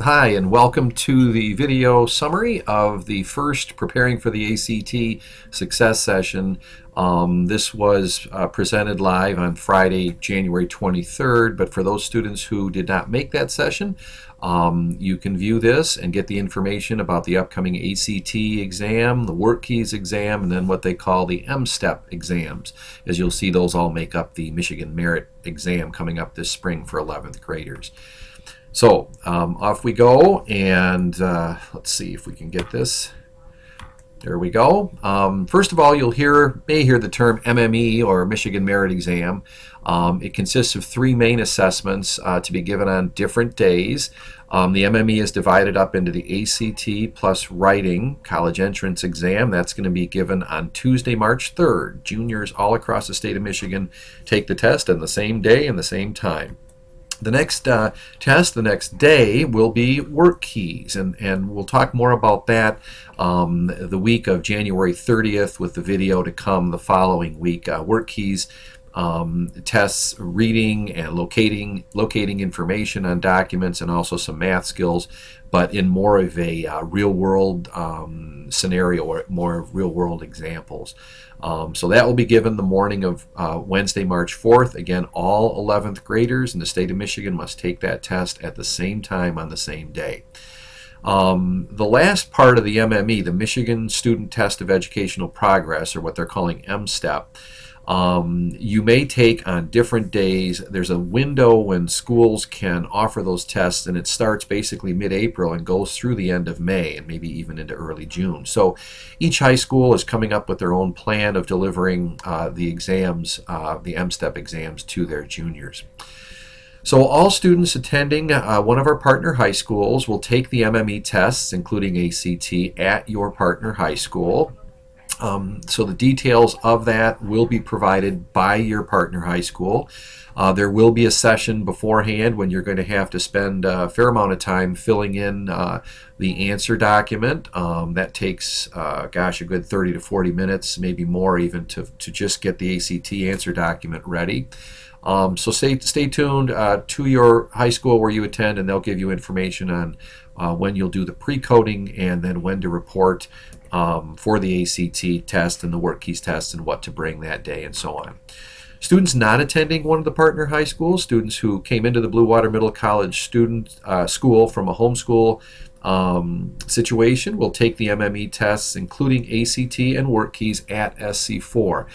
Hi, and welcome to the video summary of the first Preparing for the ACT Success Session. This was presented live on Friday, January 23rd, but for those students who did not make that session, you can view this and get the information about the upcoming ACT exam, the Work Keys exam, and then what they call the M-Step exams. As you'll see, those all make up the Michigan Merit exam coming up this spring for 11th graders. So off we go, and let's see if we can get this. There we go. First of all, you'll may hear the term MME, or Michigan Merit Exam. It consists of three main assessments to be given on different days. The MME is divided up into the ACT plus writing college entrance exam. That's going to be given on Tuesday, March 3rd. Juniors all across the state of Michigan take the test on the same day and the same time. The next test, the next day, will be Work Keys, and we'll talk more about that the week of January 30th with the video to come the following week. Work Keys tests reading and locating information on documents, and also some math skills, but in more of a real-world scenario, or more real-world examples. So that will be given the morning of Wednesday, March 4th. Again, all 11th graders in the state of Michigan must take that test at the same time on the same day. The last part of the MME, the Michigan Student Test of Educational Progress, or what they're calling M-Step, you may take on different days. There's a window when schools can offer those tests, and it starts basically mid-April and goes through the end of May, and maybe even into early June. So each high school is coming up with their own plan of delivering the exams, the M-Step exams, to their juniors. So all students attending one of our partner high schools will take the MME tests, including ACT, at your partner high school. So the details of that will be provided by your partner high school. There will be a session beforehand when you're going to have to spend a fair amount of time filling in the answer document. That takes, gosh, a good 30 to 40 minutes, maybe more even, to just get the ACT answer document ready. So stay tuned to your high school where you attend, and they'll give you information on when you'll do the pre-coding, and then when to report for the ACT test and the Work Keys test, and what to bring that day, and so on. Students not attending one of the partner high schools, students who came into the Blue Water Middle College school from a homeschool situation, will take the MME tests, including ACT and Work Keys, at SC4.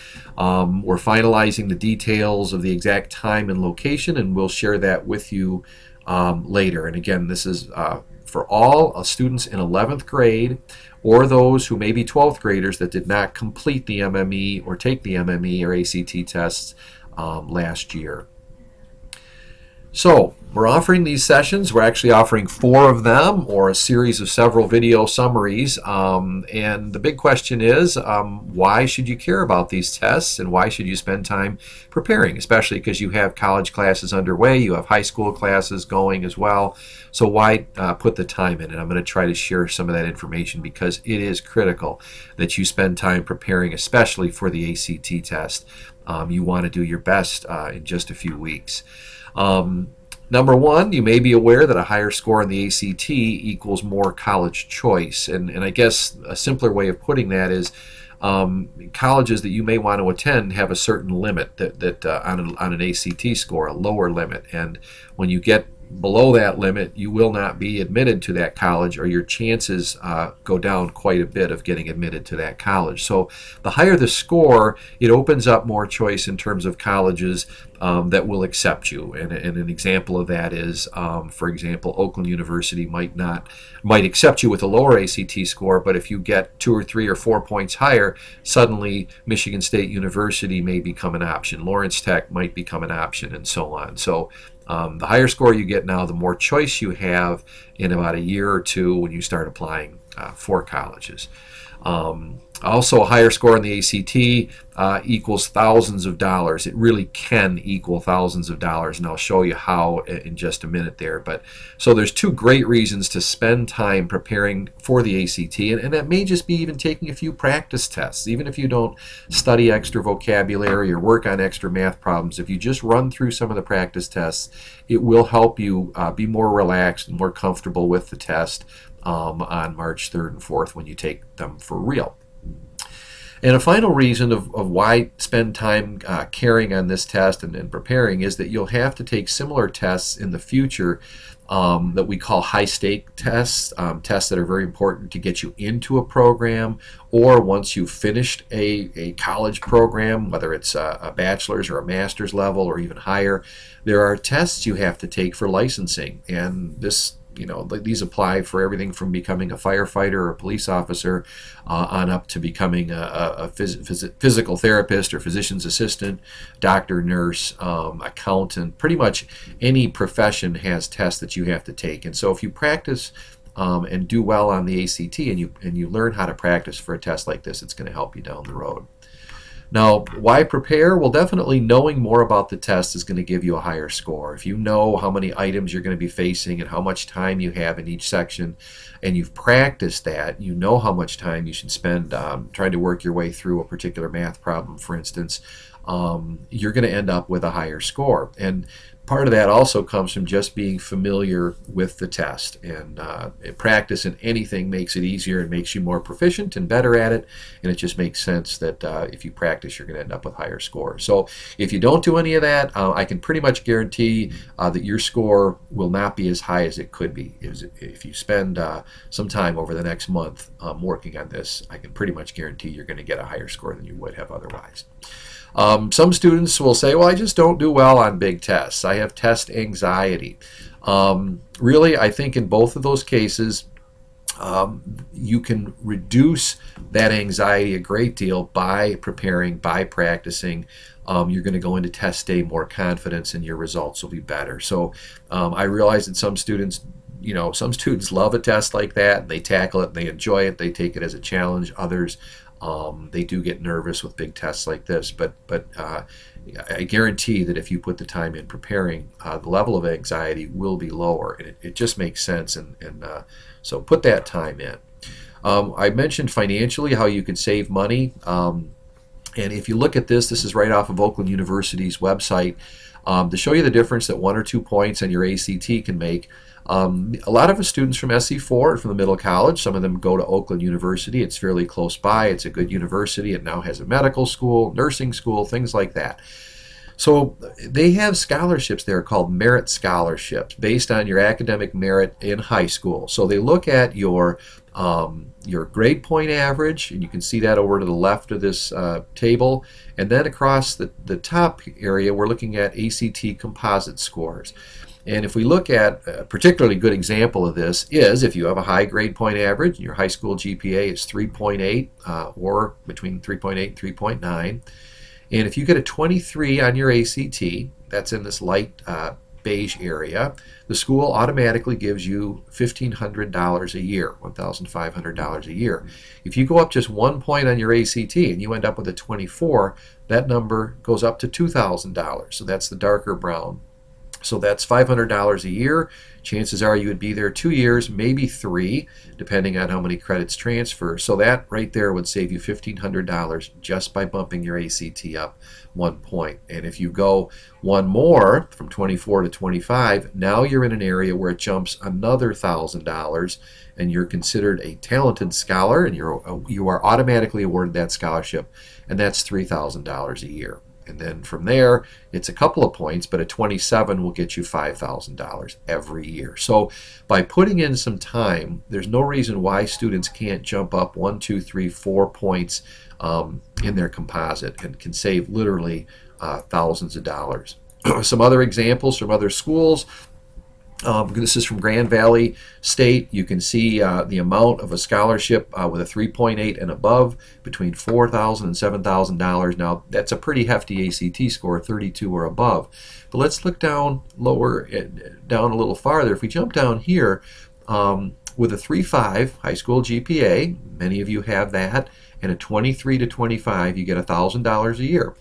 We're finalizing the details of the exact time and location, and we'll share that with you later. And again, this is for all students in 11th grade, or those who may be 12th graders that did not complete the MME or take the MME or ACT tests last year. So we're offering these sessions. We're actually offering 4 of them, or a series of several video summaries. And the big question is, why should you care about these tests, and why should you spend time preparing, especially because you have college classes underway, you have high school classes going as well. So why put the time in? And I'm going to try to share some of that information, because it is critical that you spend time preparing, especially for the ACT test. You want to do your best in just a few weeks. Number one, you may be aware that a higher score in the ACT equals more college choice. And I guess a simpler way of putting that is colleges that you may want to attend have a certain limit on an ACT score, a lower limit. And when you get below that limit, you will not be admitted to that college, or your chances go down quite a bit of getting admitted to that college. So the higher the score, it opens up more choice in terms of colleges that will accept you. And an example of that is, for example, Oakland University might accept you with a lower ACT score, but if you get 2 or 3 or 4 points higher, suddenly Michigan State University may become an option. Lawrence Tech might become an option, and so on. So the higher score you get now, the more choice you have in about a year or two when you start applying for colleges. Also, a higher score in the ACT equals thousands of dollars. It really can equal thousands of dollars, and I'll show you how in just a minute there. But so there's two great reasons to spend time preparing for the ACT, and that may just be even taking a few practice tests. Even if you don't study extra vocabulary or work on extra math problems, if you just run through some of the practice tests, it will help you be more relaxed and more comfortable with the test on March 3rd and 4th when you take them for real. And a final reason of why spend time carrying on this test and preparing is that you'll have to take similar tests in the future that we call high-stake tests, tests that are very important to get you into a program, or once you've finished a college program, whether it's a bachelor's or a master's level or even higher. There are tests you have to take for licensing, and these apply for everything from becoming a firefighter or a police officer on up to becoming a physical therapist or physician's assistant, doctor, nurse, accountant. Pretty much any profession has tests that you have to take. And so if you practice and do well on the ACT and you learn how to practice for a test like this, it's going to help you down the road. Now, why prepare? Well, definitely knowing more about the test is going to give you a higher score. If you know how many items you're going to be facing and how much time you have in each section, and you've practiced that, you know how much time you should spend trying to work your way through a particular math problem, for instance, you're going to end up with a higher score. And part of that also comes from just being familiar with the test, and practice in anything makes it easier and makes you more proficient and better at it, and it just makes sense that if you practice you're going to end up with higher scores. So if you don't do any of that, I can pretty much guarantee that your score will not be as high as it could be. If you spend some time over the next month working on this, I can pretty much guarantee you're going to get a higher score than you would have otherwise. Some students will say, well, I just don't do well on big tests. I have test anxiety. Really, I think in both of those cases, you can reduce that anxiety a great deal by preparing, by practicing. You're going to go into test day more confidence and your results will be better. So I realize that some students love a test like that, and they tackle it, and they enjoy it, they take it as a challenge. Others, they do get nervous with big tests like this, but I guarantee that if you put the time in preparing, the level of anxiety will be lower, and it just makes sense, and so put that time in. I mentioned financially how you could save money, and if you look at this is right off of Oakland University's website, to show you the difference that 1 or 2 points on your ACT can make. A lot of the students from SC4 are from the middle college. Some of them go to Oakland University. It's fairly close by. It's a good university. It now has a medical school, nursing school, things like that. So they have scholarships there called merit scholarships based on your academic merit in high school. So they look at your grade point average, and you can see that over to the left of this table, and then across the top area we're looking at ACT composite scores. And if we look at a particularly good example of this is if you have a high grade point average and your high school GPA is 3.8 or between 3.8 and 3.9, and if you get a 23 on your ACT, that's in this light beige area, the school automatically gives you $1,500 a year, $1,500 a year. If you go up just 1 point on your ACT and you end up with a 24, that number goes up to $2,000. So that's the darker brown. So that's $500 a year. Chances are you would be there 2 years, maybe 3, depending on how many credits transfer. So that right there would save you $1,500 just by bumping your ACT up 1 point. And if you go one more, from 24 to 25, now you're in an area where it jumps another $1,000, and you're considered a talented scholar, and you are automatically awarded that scholarship, and that's $3,000 a year. And then from there, it's a couple of points, but a 27 will get you $5,000 every year. So by putting in some time, there's no reason why students can't jump up 1, 2, 3, 4 points in their composite and can save literally thousands of dollars. Some other examples from other schools. This is from Grand Valley State. You can see the amount of a scholarship with a 3.8 and above between $4,000 and $7,000. Now that's a pretty hefty ACT score, 32 or above. But let's look down a little farther. If we jump down here, with a 3.5 high school GPA, many of you have that, and a 23 to 25, you get $1,000 a year.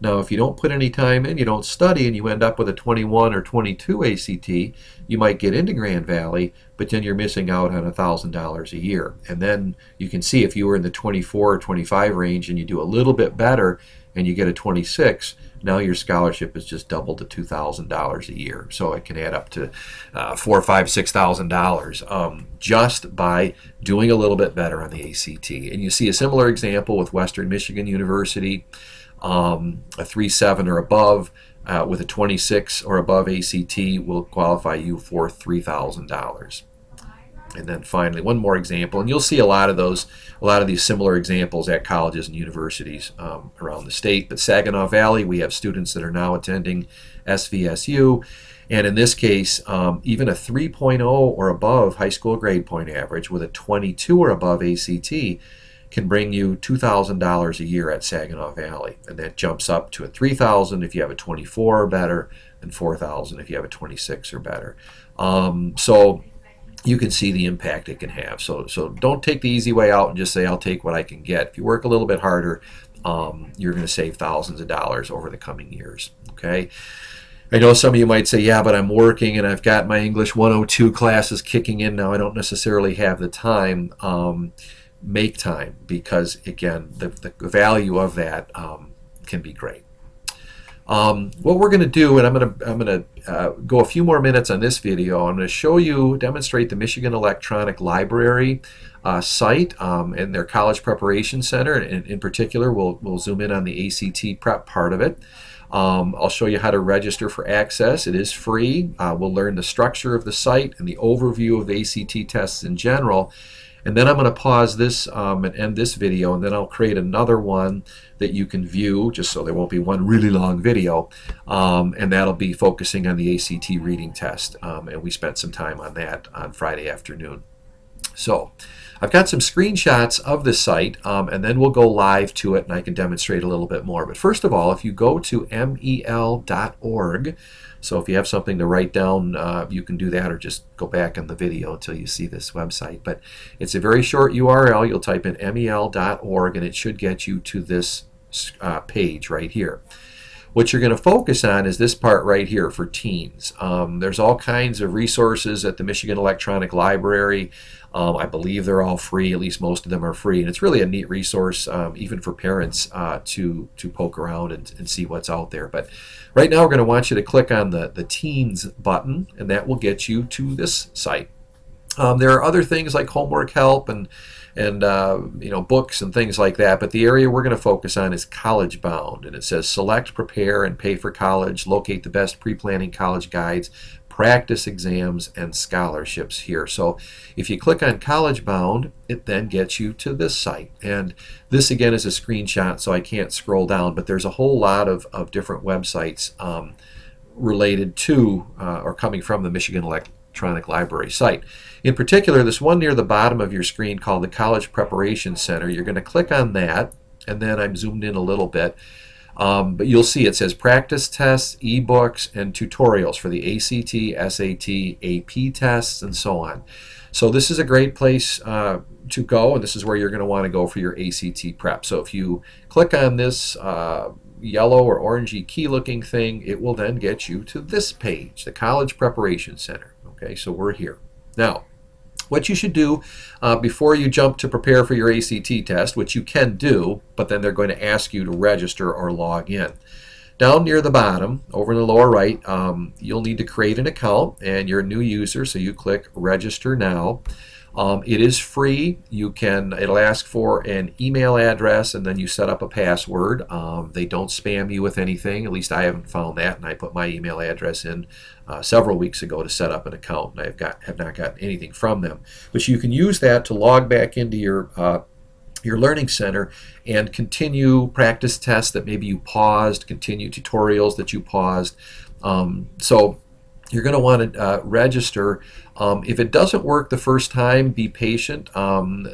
Now, if you don't put any time in, you don't study, and you end up with a 21 or 22 ACT, you might get into Grand Valley, but then you're missing out on $1,000 a year. And then you can see if you were in the 24 or 25 range and you do a little bit better and you get a 26, now your scholarship is just doubled to $2,000 a year. So it can add up to $4,000, $5,000, $6,000 just by doing a little bit better on the ACT. And you see a similar example with Western Michigan University. A 3.7 or above with a 26 or above ACT will qualify you for $3,000. And then finally, one more example, and you'll see a lot of these similar examples at colleges and universities around the state. But Saginaw Valley, we have students that are now attending SVSU, and in this case, even a 3.0 or above high school grade point average with a 22 or above ACT can bring you $2,000 a year at Saginaw Valley, and that jumps up to a $3,000 if you have a 24 or better, and $4,000 if you have a 26 or better. So you can see the impact it can have. So don't take the easy way out and just say, I'll take what I can get. If you work a little bit harder, you're going to save thousands of dollars over the coming years. Okay. I know some of you might say, yeah, but I'm working and I've got my English 102 classes kicking in now. I don't necessarily have the time. Make time, because again, the value of that can be great. What we're going to do, and I'm going to go a few more minutes on this video. I'm going to demonstrate the Michigan Electronic Library site and their College Preparation Center, and in particular, we'll zoom in on the ACT prep part of it. I'll show you how to register for access. It is free. We'll learn the structure of the site and the overview of the ACT tests in general. And then I'm going to pause this and end this video, and then I'll create another one that you can view, just so there won't be one really long video, and that'll be focusing on the ACT reading test, and we spent some time on that on Friday afternoon. So I've got some screenshots of the site, and then we'll go live to it and I can demonstrate a little bit more. But first of all, if you go to mel.org, so if you have something to write down, you can do that, or just go back in the video until you see this website. But it's a very short URL. You'll type in mel.org and it should get you to this page right here. What you're going to focus on is this part right here for teens. There's all kinds of resources at the Michigan Electronic Library. I believe they're all free, at least most of them are free, and it's really a neat resource even for parents to poke around and see what's out there. But right now we're going to want you to click on the Teens button, and that will get you to this site. There are other things like homework help and books and things like that, but the area we're going to focus on is College Bound, and it says select, prepare, and pay for college, locate the best pre-planning college guides, practice exams, and scholarships here. So if you click on College Bound, it then gets you to this site, and this again is a screenshot, so I can't scroll down, but there's a whole lot of different websites related to or coming from the Michigan Electronic Library site. In particular, this one near the bottom of your screen called the College Preparation Center, you're going to click on that, and then I'm zoomed in a little bit, but you'll see it says practice tests, ebooks, and tutorials for the ACT, SAT, AP tests, and so on. So this is a great place to go, and this is where you're going to want to go for your ACT prep. So if you click on this yellow or orangey key looking thing, it will then get you to this page, the College Preparation Center. Okay, so we're here. Now, what you should do before you jump to prepare for your ACT test, which you can do, but then they're going to ask you to register or log in. Down near the bottom, over in the lower right, you'll need to create an account, and you're a new user, so you click Register Now. It is free. It'll ask for an email address, and then you set up a password. They don't spam you with anything. At least I haven't found that, and I put my email address in several weeks ago to set up an account, and have not gotten anything from them. But you can use that to log back into your Learning Center and continue practice tests that maybe you paused, continue tutorials that you paused. So you're going to want to register. If it doesn't work the first time, be patient.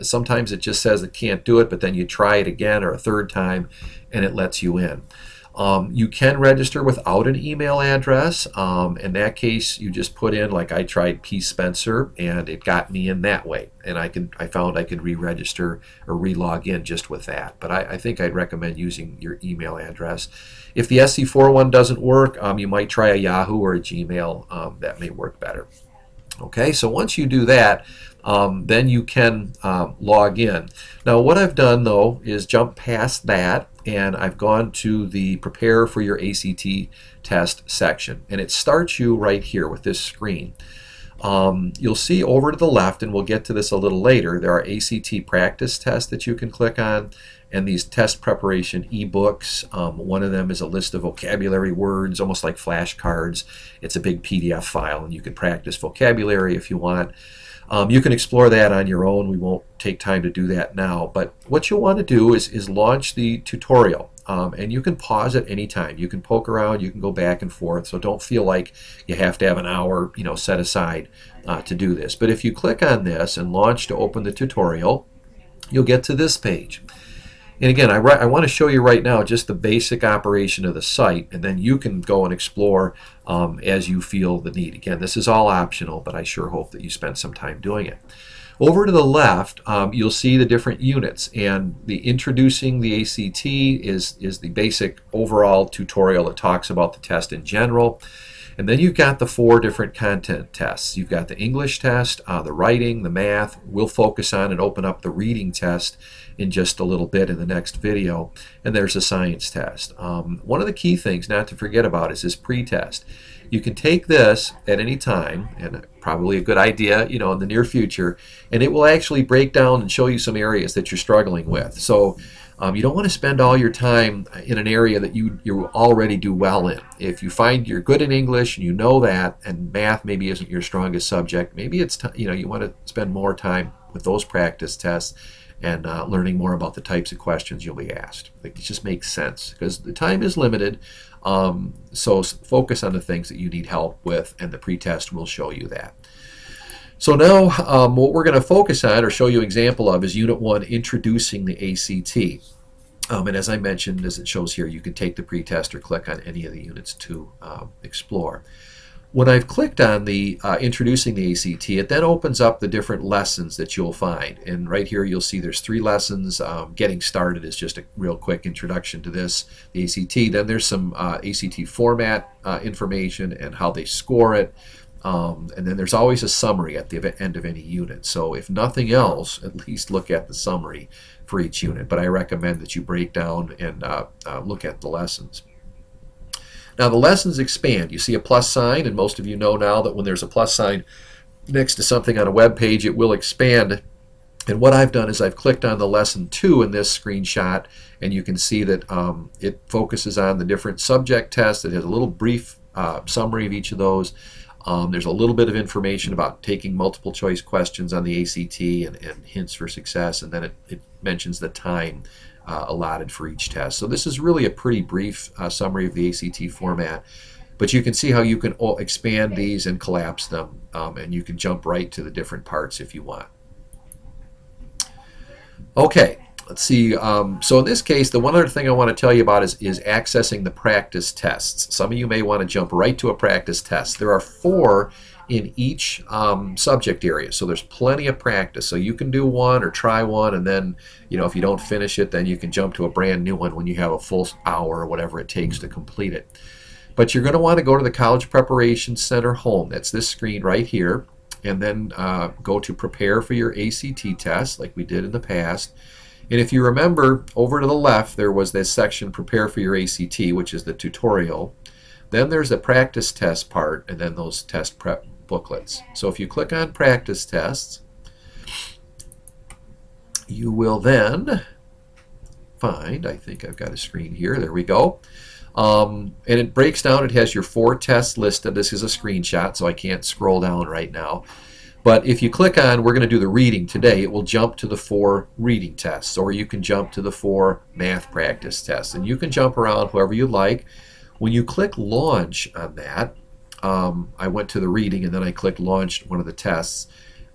Sometimes it just says it can't do it, but then you try it again or a third time and it lets you in. You can register without an email address. In that case, you just put in, like I tried P. Spencer, and it got me in that way. And I found I could re-register or re-log in just with that. But I think I'd recommend using your email address. If the SC4 one doesn't work, you might try a Yahoo or a Gmail. That may work better. Okay, so once you do that, then you can log in. Now what I've done though is jump past that, and I've gone to the prepare for your ACT test section, and it starts you right here with this screen. You'll see over to the left, and we'll get to this a little later, there are ACT practice tests that you can click on, and these test preparation ebooks. One of them is a list of vocabulary words, almost like flashcards. It's a big PDF file, and you can practice vocabulary if you want. You can explore that on your own. We won't take time to do that now, but what you'll want to do is launch the tutorial, and you can pause at any time. You can poke around, you can go back and forth, so don't feel like you have to have an hour, set aside to do this. But if you click on this and launch to open the tutorial, you'll get to this page. And again, I want to show you right now just the basic operation of the site, and then you can go and explore as you feel the need. Again, this is all optional, but I sure hope that you spend some time doing it. Over to the left, you'll see the different units, and the introducing the ACT is the basic overall tutorial that talks about the test in general. And then you've got the 4 different content tests. You've got the English test, the writing, the math. We'll focus on and open up the reading test in just a little bit in the next video. And there's a science test. One of the key things not to forget about is this pretest. You can take this at any time, and probably a good idea, in the near future, and it will actually break down and show you some areas that you're struggling with. So you don't want to spend all your time in an area that you already do well in. If you find you're good in English and you know that, and math maybe isn't your strongest subject, maybe it's you want to spend more time with those practice tests and learning more about the types of questions you'll be asked. It just makes sense because the time is limited. So focus on the things that you need help with, and the pretest will show you that. So now what we're going to focus on or show you an example of is Unit 1, Introducing the ACT. And as I mentioned, as it shows here, you can take the pretest or click on any of the units to explore. When I've clicked on the Introducing the ACT, it then opens up the different lessons that you'll find. And right here you'll see there's 3 lessons. Getting started is just a real quick introduction to this, the ACT. Then there's some ACT format information and how they score it. And then there's always a summary at the end of any unit. So if nothing else, at least look at the summary for each unit. But I recommend that you break down and look at the lessons. Now the lessons expand. You see a plus sign, and most of you know now that when there's a plus sign next to something on a web page, it will expand. And what I've done is I've clicked on the lesson 2 in this screenshot, and you can see that it focuses on the different subject tests. It has a little brief summary of each of those. There's a little bit of information about taking multiple choice questions on the ACT and hints for success, and then it mentions the time allotted for each test. So this is really a pretty brief summary of the ACT format, but you can see how you can expand these and collapse them, and you can jump right to the different parts if you want. Okay, let's see. So in this case, the one other thing I want to tell you about is accessing the practice tests. Some of you may want to jump right to a practice test. There are 4 in each subject area, so there's plenty of practice. So you can do one or try one, and then if you don't finish it, then you can jump to a brand new one when you have a full hour or whatever it takes to complete it. But you're going to want to go to the College Preparation Center home. That's this screen right here, and then go to prepare for your ACT test like we did in the past. And if you remember, over to the left there was this section, prepare for your ACT, which is the tutorial. Then there's the practice test part, and then those test prep booklets. So if you click on practice tests, you will then find, I think I've got a screen here, there we go. And it breaks down, it has your 4 tests listed. This is a screenshot, so I can't scroll down right now. But if you click on, we're going to do the reading today, it will jump to the 4 reading tests, or you can jump to the 4 math practice tests. And you can jump around however you like. When you click launch on that, I went to the reading and then I clicked launch one of the tests.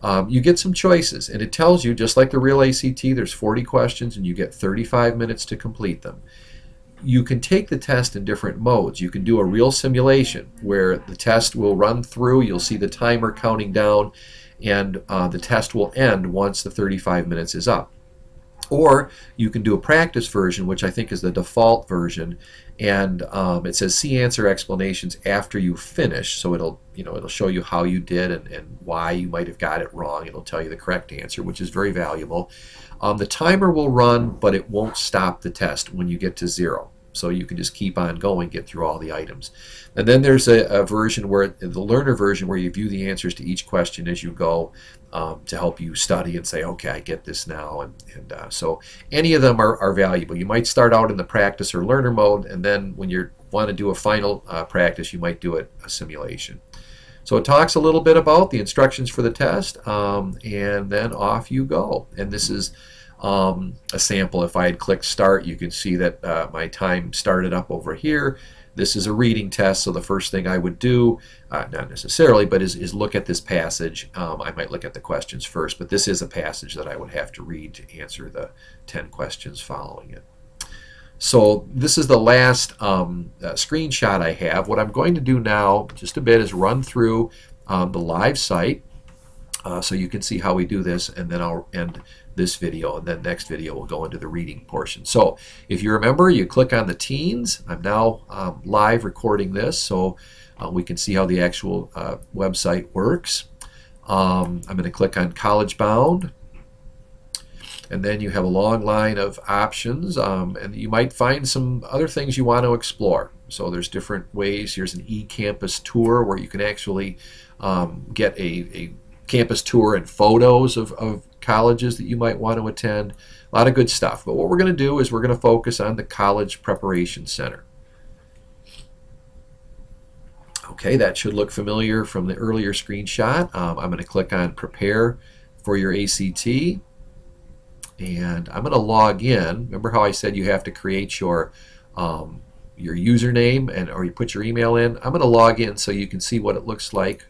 You get some choices, and it tells you, just like the real ACT, there's 40 questions and you get 35 minutes to complete them. you can take the test in different modes. You can do a real simulation where the test will run through, you'll see the timer counting down, and the test will end once the 35 minutes is up. Or you can do a practice version, which I think is the default version, and it says see answer explanations after you finish. So it'll show you how you did and why you might have got it wrong. It'll tell you the correct answer, which is very valuable. The timer will run, but it won't stop the test when you get to 0. So you can just keep on going, get through all the items. And then there's a version where, the learner version, where you view the answers to each question as you go to help you study and say, okay, I get this now. And so any of them are valuable. You might start out in the practice or learner mode, and then when you want to do a final practice, you might do it a simulation. So it talks a little bit about the instructions for the test, and then off you go. And this is a sample. If I had clicked start, you can see that my time started up over here. This is a reading test, so the first thing I would do, not necessarily, but is look at this passage. I might look at the questions first, but this is a passage that I would have to read to answer the 10 questions following it. So this is the last screenshot I have. What I'm going to do now, just a bit, is run through the live site so you can see how we do this, and then I'll end this video, and then next video we'll go into the reading portion. So if you remember, you click on the teens. I'm now live recording this, so we can see how the actual website works. I'm going to click on College Bound, and then you have a long line of options, and you might find some other things you want to explore. So there's different ways. Here's an e-campus tour where you can actually get a campus tour and photos of colleges that you might want to attend. A lot of good stuff. But what we're going to do is we're going to focus on the College Preparation Center. Okay, that should look familiar from the earlier screenshot. I'm going to click on Prepare for your ACT, and I'm going to log in. Remember how I said you have to create your username or you put your email in? I'm going to log in so you can see what it looks like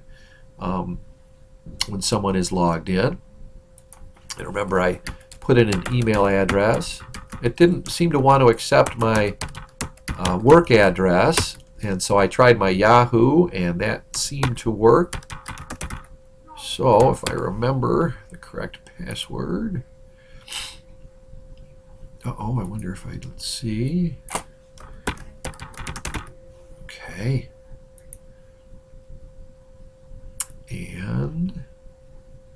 when someone is logged in. And remember, I put in an email address. It didn't seem to want to accept my work address, and so I tried my Yahoo, and that seemed to work. So if I remember the correct password, I wonder if let's see. Okay. And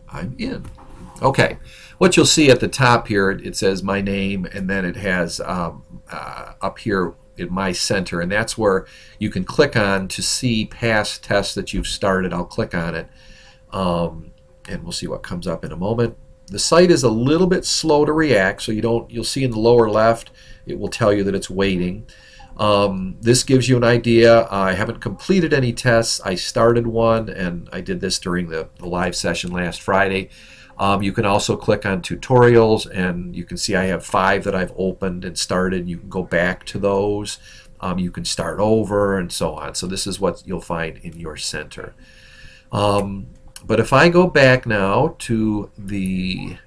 I'm in. Okay, what you'll see at the top here, it says my name, and then it has up here in my center, and that's where you can click on to see past tests that you've started. I'll click on it, and we'll see what comes up in a moment. The site is a little bit slow to react, so you'll see in the lower left it will tell you that it's waiting. This gives you an idea. I haven't completed any tests. I started one, and I did this during the live session last Friday. You can also click on tutorials, and you can see I have 5 that I've opened and started. You can go back to those. You can start over, and so on. So this is what you'll find in your center. But if I go back now to the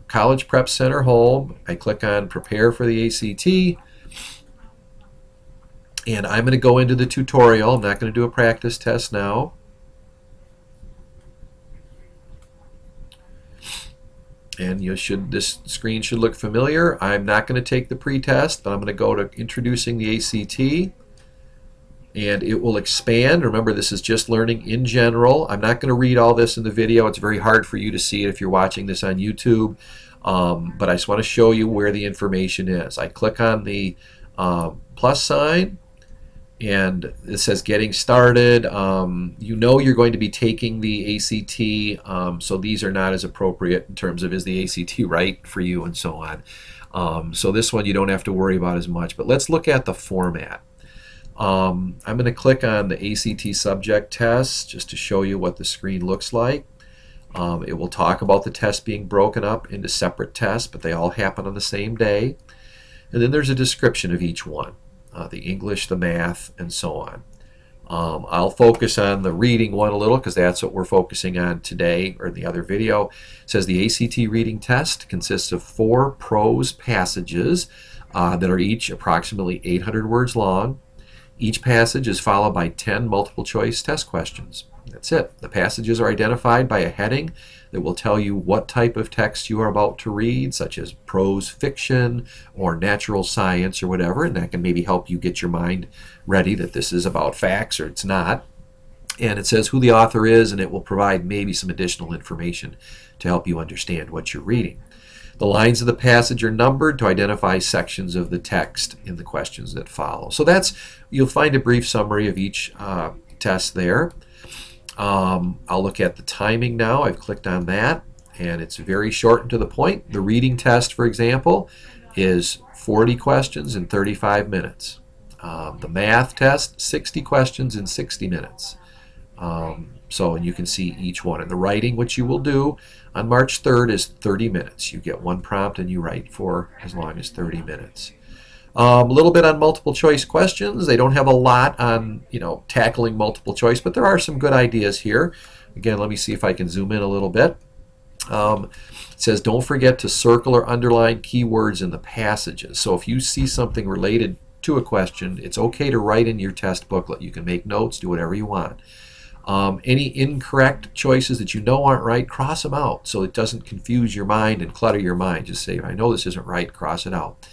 College Prep Center home, I click on Prepare for the ACT, and I'm going to go into the tutorial. I'm not going to do a practice test now. And this screen should look familiar. I'm not going to take the pretest, but I'm going to go to Introducing the ACT, and it will expand. Remember, this is just learning in general. I'm not going to read all this in the video. It's very hard for you to see it if you're watching this on YouTube, but I just want to show you where the information is. I click on the plus sign, and it says Getting Started. You know you're going to be taking the ACT, so these are not as appropriate in terms of is the ACT right for you and so on. So this one you don't have to worry about as much. But let's look at the format. I'm going to click on the ACT subject test just to show you what the screen looks like. It will talk about the test being broken up into separate tests, but they all happen on the same day. And then there's a description of each one. The English, the math, and so on. I'll focus on the reading one a little because that's what we're focusing on today, or the other video. It says the ACT reading test consists of 4 prose passages that are each approximately 800 words long. Each passage is followed by 10 multiple choice test questions. That's it. The passages are identified by a heading that will tell you what type of text you are about to read, such as prose fiction or natural science or whatever, and that can maybe help you get your mind ready that this is about facts or it's not. And it says who the author is, and it will provide maybe some additional information to help you understand what you're reading. The lines of the passage are numbered to identify sections of the text in the questions that follow. So you'll find a brief summary of each test there. I'll look at the timing now. I've clicked on that, and it's very short and to the point. The reading test, for example, is 40 questions in 35 minutes. The math test, 60 questions in 60 minutes. And you can see each one. And the writing, which you will do on March 3rd, is 30 minutes. You get one prompt and you write for as long as 30 minutes. A little bit on multiple choice questions. They don't have a lot on, tackling multiple choice, but there are some good ideas here. Again, let me see if I can zoom in a little bit. It says don't forget to circle or underline keywords in the passages. So if you see something related to a question, it's okay to write in your test booklet. You can make notes, do whatever you want. Any incorrect choices that you know aren't right, cross them out so it doesn't confuse your mind and clutter your mind. Just say, I know this isn't right, cross it out.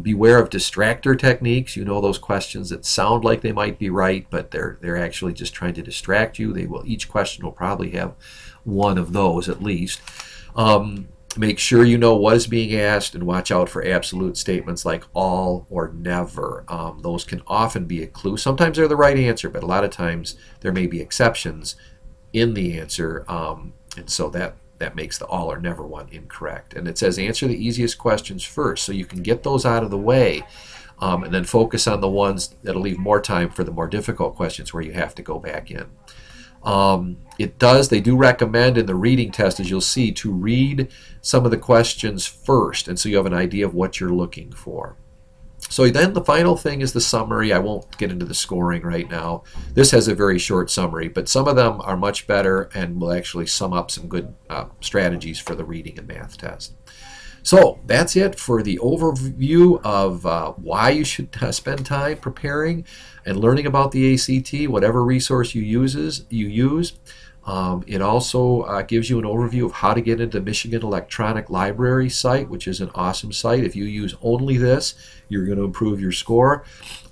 Beware of distractor techniques. You know, those questions that sound like they might be right, but they're actually just trying to distract you. Each question will probably have one of those at least. Make sure you know what is being asked and watch out for absolute statements like all or never. Those can often be a clue. Sometimes they're the right answer, but a lot of times there may be exceptions in the answer, and so that makes the all or never one incorrect. And it says answer the easiest questions first, so you can get those out of the way, and then focus on the ones that'll leave more time for the more difficult questions where you have to go back in. They do recommend in the reading test, as you'll see, to read some of the questions first, and so you have an idea of what you're looking for. So then the final thing is the summary. I won't get into the scoring right now. This has a very short summary, but some of them are much better and will actually sum up some good strategies for the reading and math test. So that's it for the overview of why you should spend time preparing and learning about the ACT, whatever resource you use. It also gives you an overview of how to get into the Michigan Electronic Library site, which is an awesome site. If you use only this, you're going to improve your score.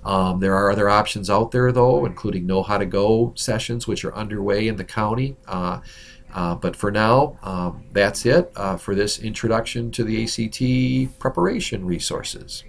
There are other options out there, though, including Know How to Go sessions, which are underway in the county. But for now, that's it for this introduction to the ACT preparation resources.